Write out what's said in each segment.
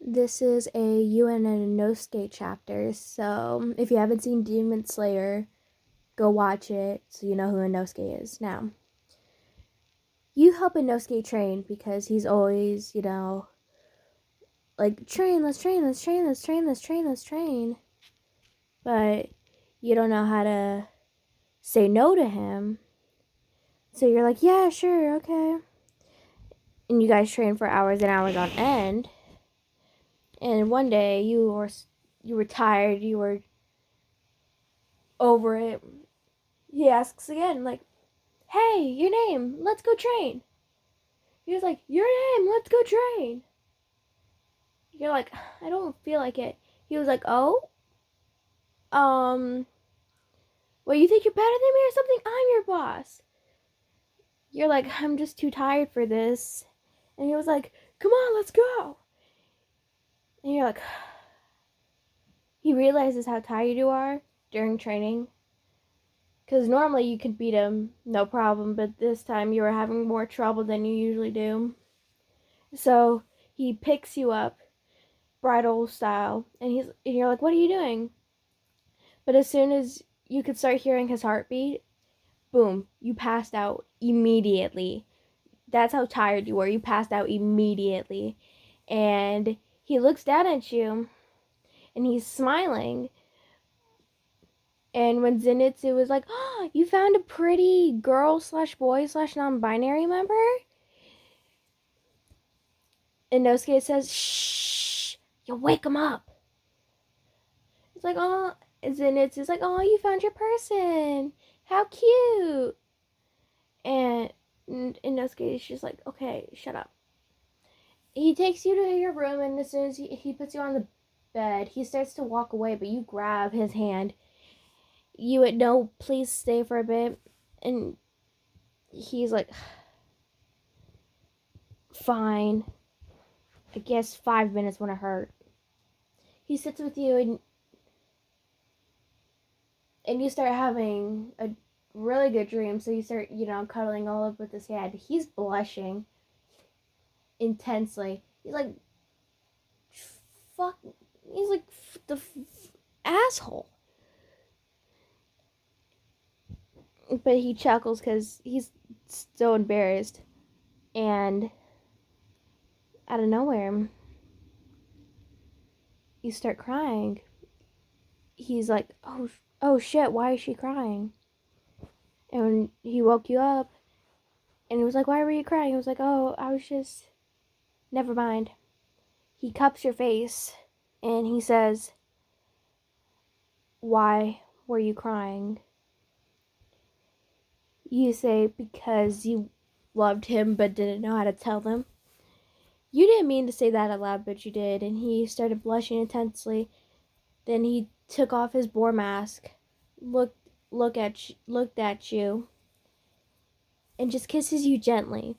This is a UN and inosuke chapter, so if you haven't seen Demon Slayer, go watch it so you know who Inosuke is. Now, you help Inosuke train because he's always, like, train, let's train, let's train, let's train, let's train, let's train. But you don't know how to say no to him. So you're like, yeah, sure, okay. And you guys train for hours and hours on end. And one day you were tired, you were over it. He asks again, like, hey, your name, let's go train. He was like, your name, let's go train. You're like, I don't feel like it. He was like, oh, well, you think you're better than me or something? I'm your boss. You're like, I'm just too tired for this. And he was like, come on, let's go. And you're like, he realizes how tired you are during training. Because normally you could beat him, no problem, but this time you were having more trouble than you usually do. So he picks you up, bridal style, and you're like, what are you doing? But as soon as you could start hearing his heartbeat, boom, you passed out immediately. That's how tired you were. You passed out immediately. And he looks down at you, and he's smiling. And when Zenitsu was like, oh, you found a pretty girl slash boy slash non-binary member? And Inosuke says, shh, you'll wake him up. It's like, oh, Zenitsu's like, oh, you found your person. How cute. And Inosuke is just like, okay, shut up. He takes you to your room, and as soon as he puts you on the bed, he starts to walk away, but you grab his hand. You would no, please stay for a bit. And he's like, fine. I guess 5 minutes wouldn't hurt. He sits with you, and you start having a really good dream. So you start, cuddling all up with his head. He's blushing intensely. He's like, fuck. He's like the asshole. But he chuckles because he's so embarrassed. And out of nowhere, you start crying. He's like, oh shit, why is she crying? And he woke you up, and he was like, why were you crying? He was like, oh, I was just, never mind. He cups your face, and he says, why were you crying? You say, because you loved him but didn't know how to tell them. You didn't mean to say that out loud, but you did. And he started blushing intensely. Then he took off his boar mask, looked at you, and just kisses you gently.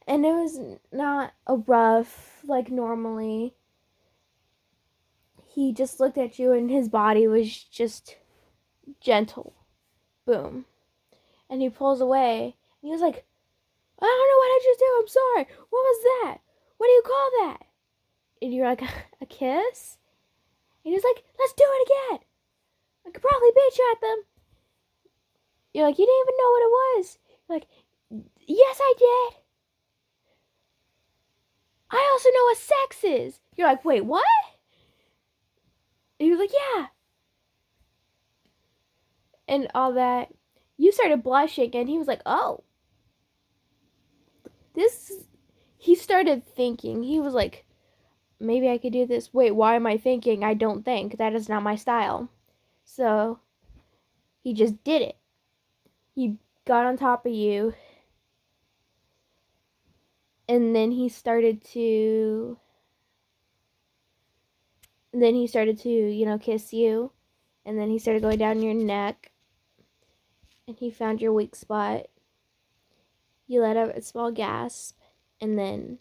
And it was not a rough, like normally. He just looked at you, and his body was just gentle. Boom. And he pulls away, and he was like, I don't know what I just did. I'm sorry. What was that? What do you call that? And you're like, a kiss? And he's like, let's do it again. I could probably beat you at them. You're like, you didn't even know what it was. You're like, yes, I did. I also know what sex is. You're like, wait, what? And you're like, yeah. And all that. You started blushing, and he was like, oh. He started thinking. He was like, maybe I could do this. Wait, why am I thinking? I don't think. That is not my style. So he just did it. He got on top of you, and then he started to kiss you, and then he started going down your neck, and he found your weak spot. You let out a small gasp, and then